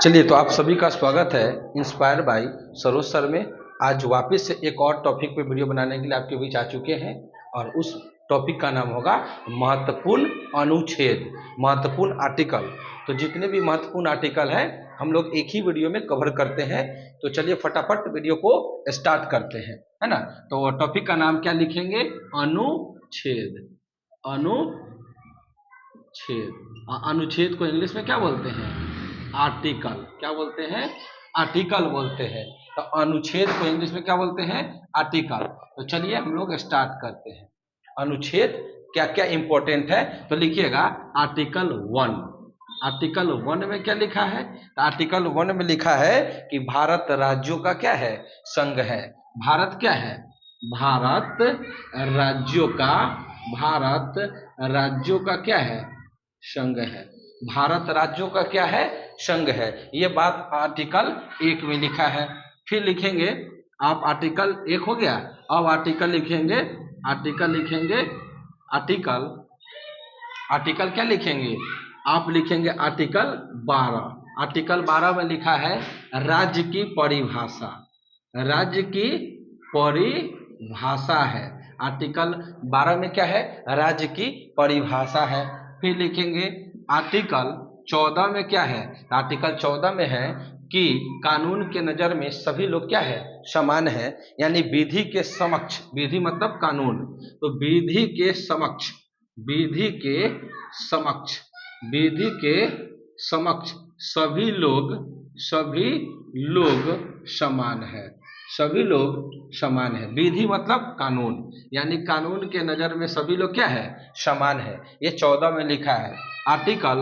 चलिए, तो आप सभी का स्वागत है इंस्पायर बाय सरोज सर में। आज वापस से एक और टॉपिक पे वीडियो बनाने के लिए आपके बीच आ चुके हैं और उस टॉपिक का नाम होगा महत्वपूर्ण अनुच्छेद, महत्वपूर्ण आर्टिकल। तो जितने भी महत्वपूर्ण आर्टिकल हैं हम लोग एक ही वीडियो में कवर करते हैं। तो चलिए फटाफट वीडियो को स्टार्ट करते हैं, है ना। तो टॉपिक का नाम क्या लिखेंगे? अनुच्छेद। अनुच्छेद। अनुच्छेद को इंग्लिश में क्या बोलते हैं? आर्टिकल। क्या बोलते हैं? आर्टिकल बोलते हैं। तो अनुच्छेद को इंग्लिश में क्या बोलते हैं? आर्टिकल। तो चलिए हम लोग स्टार्ट करते हैं। अनुच्छेद क्या क्या इंपॉर्टेंट है तो लिखिएगा आर्टिकल 1। आर्टिकल 1 में क्या लिखा है? तो आर्टिकल 1 में लिखा है कि भारत राज्यों का क्या है? संघ है। भारत क्या है? भारत राज्यों का, भारत राज्यों का क्या है? संघ है। भारत राज्यों का क्या है? संघ है। ये बात आर्टिकल 1 में लिखा है। फिर लिखेंगे आप, आर्टिकल 1 हो गया। अब आर्टिकल लिखेंगे, आर्टिकल लिखेंगे, आर्टिकल, आर्टिकल क्या लिखेंगे? आप लिखेंगे आर्टिकल 12। आर्टिकल 12 में लिखा है राज्य की परिभाषा। राज्य की परिभाषा है। आर्टिकल 12 में क्या है? राज्य की परिभाषा है। फिर लिखेंगे आर्टिकल 14 में क्या है? आर्टिकल 14 में है कि कानून के नजर में सभी लोग क्या है? समान है। यानी विधि के समक्ष, विधि मतलब कानून, तो विधि के समक्ष, विधि के समक्ष, विधि के समक्ष सभी लोग, सभी लोग समान है। सभी लोग समान है। विधि मतलब कानून, यानी कानून के नजर में सभी लोग क्या है? समान है। ये 14 में लिखा है। आर्टिकल,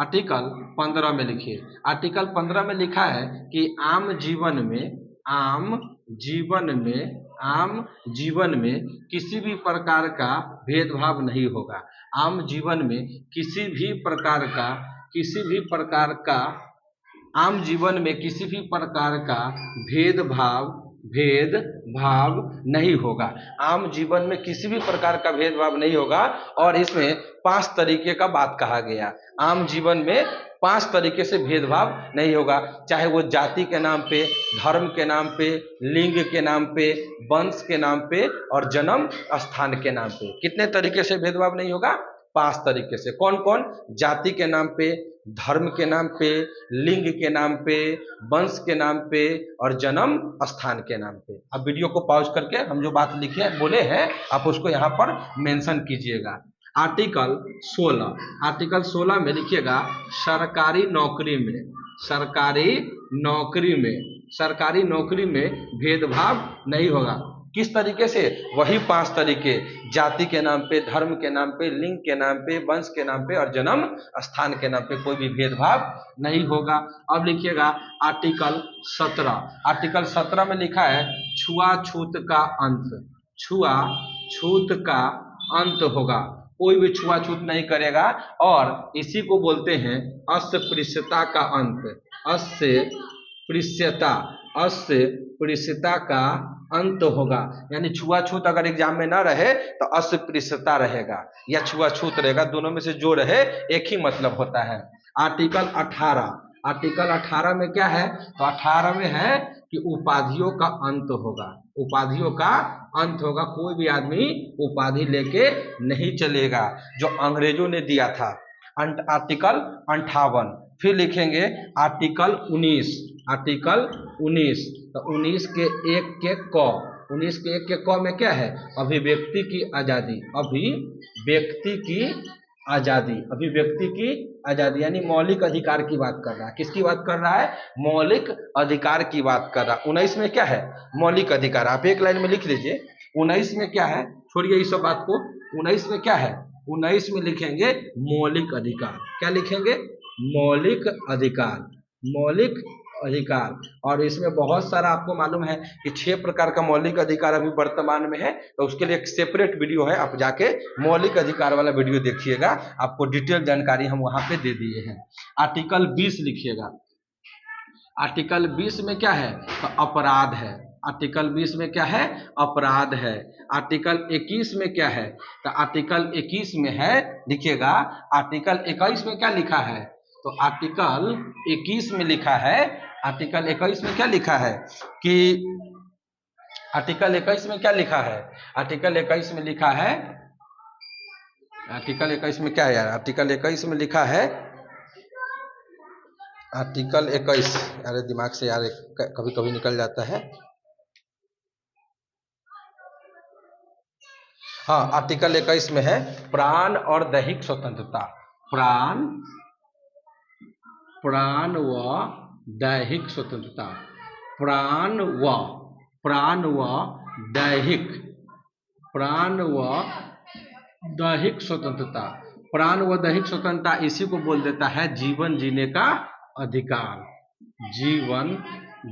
आर्टिकल 15 में लिखिए। आर्टिकल 15 में लिखा है कि आम जीवन में, आम जीवन में, आम जीवन में किसी भी प्रकार का भेदभाव नहीं होगा। आम जीवन में किसी भी प्रकार का, किसी भी प्रकार का, आम जीवन में किसी भी प्रकार का भेदभाव, भेदभाव नहीं होगा। आम जीवन में किसी भी प्रकार का भेदभाव नहीं होगा। और इसमें 5 तरीके का बात कहा गया। आम जीवन में 5 तरीके से भेदभाव नहीं होगा, चाहे वो जाति के नाम पे, धर्म के नाम पे, लिंग के नाम पे, वंश के नाम पे और जन्म स्थान के नाम पे। कितने तरीके से भेदभाव नहीं होगा? 5 तरीके से। कौन कौन? जाति के नाम पे, धर्म के नाम पे, लिंग के नाम पे, वंश के नाम पे और जन्म स्थान के नाम पे। अब वीडियो को पॉज करके हम जो बात लिखे बोले हैं आप उसको यहाँ पर मेंशन कीजिएगा। आर्टिकल 16, आर्टिकल 16 में लिखिएगा सरकारी नौकरी में, सरकारी नौकरी में, सरकारी नौकरी में भेदभाव नहीं होगा। किस तरीके से? वही 5 तरीके, जाति के नाम पे, धर्म के नाम पे, लिंग के नाम पे, वंश के नाम पे और जन्म स्थान के नाम पे कोई भी भेदभाव नहीं होगा। अब लिखिएगा आर्टिकल 17। आर्टिकल 17 में लिखा है छुआछूत का अंत, छुआछूत का अंत होगा। कोई भी छुआछूत नहीं करेगा और इसी को बोलते हैं अस्पृश्यता का अंत। अस्पृश्यता, अस्पृश्यता का अंत होगा। यानी छुआछूत अगर एग्जाम में ना रहे तो अस्पृश्यता रहेगा या छुआछूत रहेगा, दोनों में से जो रहे एक ही मतलब होता है। आर्टिकल 18, आर्टिकल 18 में क्या है? तो 18 में है कि उपाधियों का अंत होगा। उपाधियों का अंत होगा। कोई भी आदमी उपाधि लेके नहीं चलेगा जो अंग्रेजों ने दिया था। आर्टिकल 58। फिर लिखेंगे आर्टिकल 19, आर्टिकल 19। तो 19 के 1 के क, 19 के 1 के क में क्या है? अभिव्यक्ति की आजादी, अभिव्यक्ति की आजादी, अभिव्यक्ति की आजादी यानी मौलिक अधिकार की बात कर रहा है। किसकी बात कर रहा है? मौलिक अधिकार की बात कर रहा है। 19 में क्या है? मौलिक अधिकार। आप एक लाइन में लिख लीजिए 19 में क्या है, छोड़िए इस सब बात को। 19 में क्या है? 19 में लिखेंगे मौलिक अधिकार। क्या लिखेंगे? मौलिक अधिकार, मौलिक अधिकार। और इसमें बहुत सारा आपको मालूम है कि 6 प्रकार का मौलिक अधिकार अभी वर्तमान में है, तो उसके लिए एक सेपरेट वीडियो है, आप जाके मौलिक अधिकार वाला वीडियो देखिएगा, आपको डिटेल जानकारी हम वहां पे दे दिए हैं। आर्टिकल 20 लिखिएगा। आर्टिकल 20 में क्या है? तो अपराध है। आर्टिकल 20 में क्या है? अपराध है। आर्टिकल 21 में क्या है? तो आर्टिकल 21 में है, लिखिएगा आर्टिकल 21 में क्या लिखा है? तो आर्टिकल 21 में लिखा है, आर्टिकल 21 में क्या लिखा है कि आर्टिकल 21 में क्या लिखा है, आर्टिकल 21 में लिखा है, आर्टिकल 21 में क्या है यार, आर्टिकल 21 में लिखा है, आर्टिकल 21, अरे दिमाग से यार कभी कभी निकल जाता है। हाँ, आर्टिकल 21 में है प्राण और दैहिक स्वतंत्रता, प्राण व दैहिक स्वतंत्रता, प्राण व दैहिक, प्राण व दैहिक स्वतंत्रता, प्राण व दैहिक स्वतंत्रता इसी को बोल देता है जीवन जीने का अधिकार, जीवन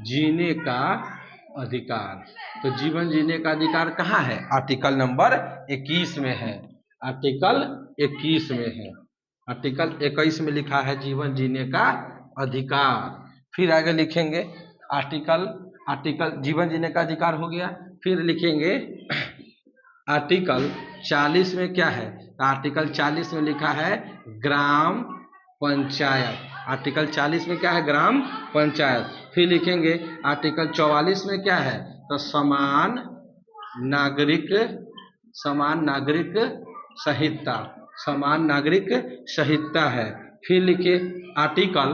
जीने का अधिकार। तो जीवन जीने का अधिकार कहाँ है, आर्टिकल नंबर 21 में है, आर्टिकल 21 में है, आर्टिकल 21 में लिखा है जीवन जीने का अधिकार। फिर आगे लिखेंगे आर्टिकल जीवन जीने का अधिकार हो गया। फिर लिखेंगे आर्टिकल 40 में क्या है, आर्टिकल 40 में लिखा है ग्राम पंचायत, आर्टिकल 40 में क्या है, ग्राम पंचायत। फिर लिखेंगे आर्टिकल 44 में क्या है, तो समान नागरिक संहिता, समान नागरिक संहिता है। फिर लिखिए आर्टिकल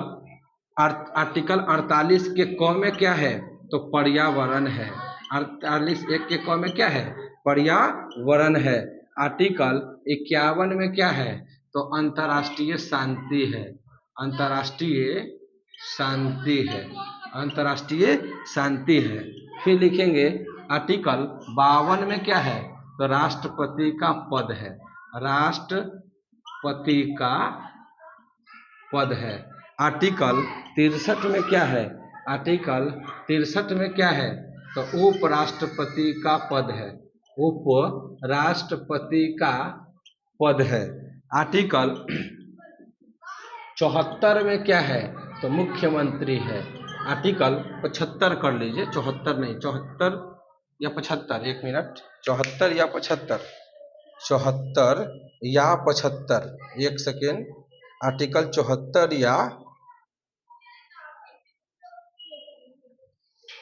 48 के क में क्या है, तो पर्यावरण है, 48(1) के क में क्या है, पर्यावरण है। आर्टिकल 51 में क्या है, तो अंतर्राष्ट्रीय शांति है, अंतर्राष्ट्रीय शांति है, अंतर्राष्ट्रीय शांति है। फिर लिखेंगे आर्टिकल 52 में क्या है, तो राष्ट्रपति का पद है, राष्ट्रपति का पद है। आर्टिकल 63 में क्या है, आर्टिकल 63 में क्या है, तो उपराष्ट्रपति का पद है, उपराष्ट्रपति का पद है। आर्टिकल 74 में क्या है, तो मुख्यमंत्री है। आर्टिकल 75 कर लीजिए, 74 नहीं, 74 या 75, एक मिनट, 74 या 75, 74 या 75, एक सेकेंड, आर्टिकल 74 या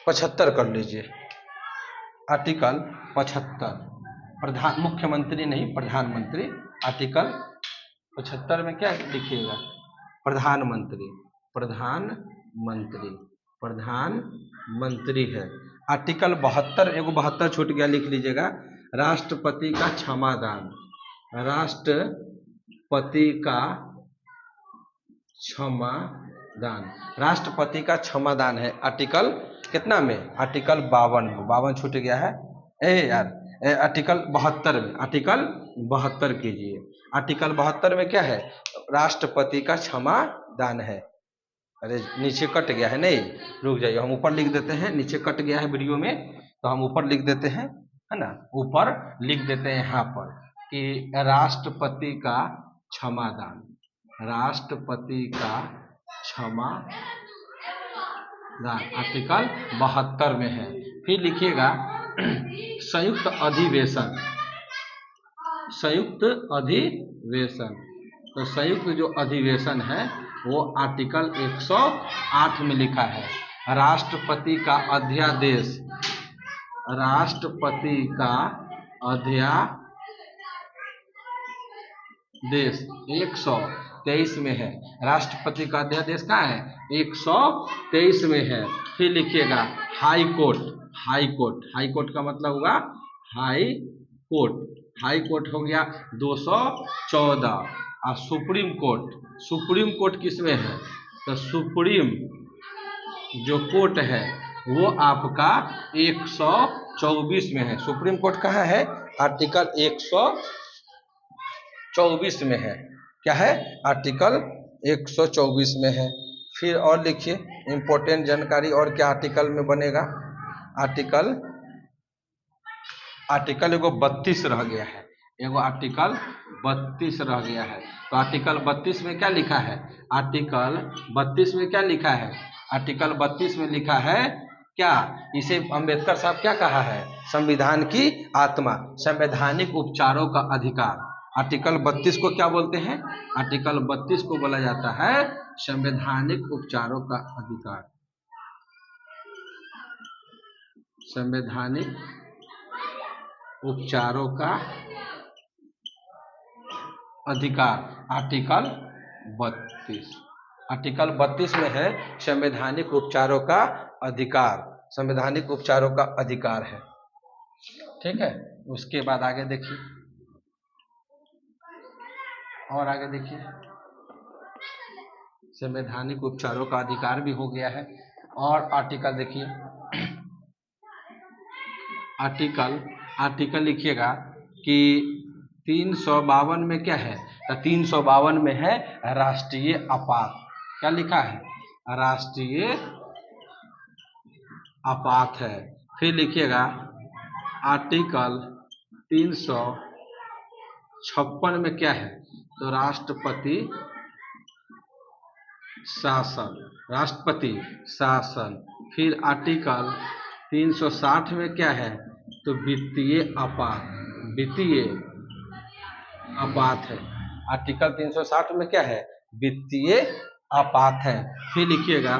75 कर लीजिए। आर्टिकल 75 मुख्यमंत्री नहीं, प्रधानमंत्री। आर्टिकल 75 में क्या लिखिएगा, प्रधानमंत्री, प्रधानमंत्री, प्रधानमंत्री है। आर्टिकल 72, एगो 72 छूट गया, लिख लीजिएगा, राष्ट्रपति का क्षमादान, राष्ट्रपति का क्षमादान, राष्ट्रपति का क्षमादान है। आर्टिकल कितना में, आर्टिकल 52 छूट गया है आर्टिकल 72 में, आर्टिकल 72 कीजिए। आर्टिकल 72 में क्या है, राष्ट्रपति का क्षमादान है। अरे नीचे कट गया है, नहीं रुक जाइए, हम ऊपर लिख देते हैं, नीचे कट गया है वीडियो में, तो हम ऊपर लिख देते हैं, है ना, ऊपर लिख देते हैं यहाँ पर कि राष्ट्रपति का क्षमादान, राष्ट्रपति का क्षमादान, आर्टिकल 72 में है। फिर लिखिएगा संयुक्त अधिवेशन, संयुक्त अधिवेशन, तो संयुक्त जो अधिवेशन है वो आर्टिकल 108 में लिखा है, राष्ट्रपति का अध्यादेश, राष्ट्रपति का अध्यादेश 123 में है, राष्ट्रपति का अध्यादेश कहाँ है, 123 में है। फिर लिखिएगा high court, high court, high court का मतलब होगा हाई कोर्ट, हाई कोर्ट हो गया 214। और सुप्रीम कोर्ट, सुप्रीम कोर्ट किस में है, तो सुप्रीम जो कोर्ट है वो आपका 124 में है। सुप्रीम कोर्ट कहाँ है, आर्टिकल 124 में है, क्या है, आर्टिकल 124 में है। फिर और लिखिए इंपॉर्टेंट जानकारी, और क्या आर्टिकल में बनेगा, आर्टिकल एगो 32 रह गया है, एगो आर्टिकल 32 रह गया है। तो आर्टिकल 32 में क्या लिखा है, आर्टिकल 32 में क्या लिखा है, आर्टिकल 32 में लिखा है क्या, इसे अंबेडकर साहब क्या कहा है, संविधान की आत्मा, संवैधानिक उपचारों का अधिकार, आर्टिकल 32 को क्या बोलते हैं? आर्टिकल 32 को बोला जाता है संवैधानिक उपचारों का अधिकार। संवैधानिक उपचारों का अधिकार, आर्टिकल 32। आर्टिकल 32 में है संवैधानिक उपचारों का अधिकार, संवैधानिक उपचारों का अधिकार है। ठीक है, उसके बाद आगे देखिए, और आगे देखिए, संवैधानिक उपचारों का अधिकार भी हो गया है। और आर्टिकल देखिए, आर्टिकल लिखिएगा कि 352 में क्या है? तो 352 में है राष्ट्रीय आपात। क्या लिखा है? राष्ट्रीय आपात है। फिर लिखिएगा आर्टिकल 356 में क्या है? तो राष्ट्रपति शासन, राष्ट्रपति शासन। फिर आर्टिकल 360 में क्या है? तो वित्तीय आपात, वित्तीय आपात है। आर्टिकल 360 में क्या है? वित्तीय आपात है। फिर लिखिएगा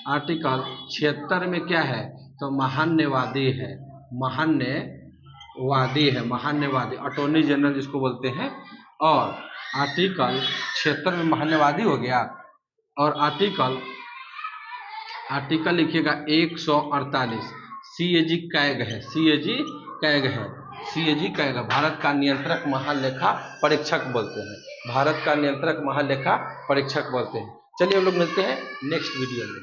आर्टिकल 76 में क्या है? तो महान्यवादी है, महान्यवादी है, महान्यवादी, अटॉर्नी जनरल जिसको बोलते हैं। और आर्टिकल 76 में महान्यवादी हो गया। और आर्टिकल लिखिएगा 148 CAG कैग है, CAG कैग है, CAG कैग है, भारत का नियंत्रक महालेखा परीक्षक बोलते हैं, भारत का नियंत्रक महालेखा परीक्षक बोलते हैं। चलिए हम लोग मिलते हैं नेक्स्ट वीडियो में।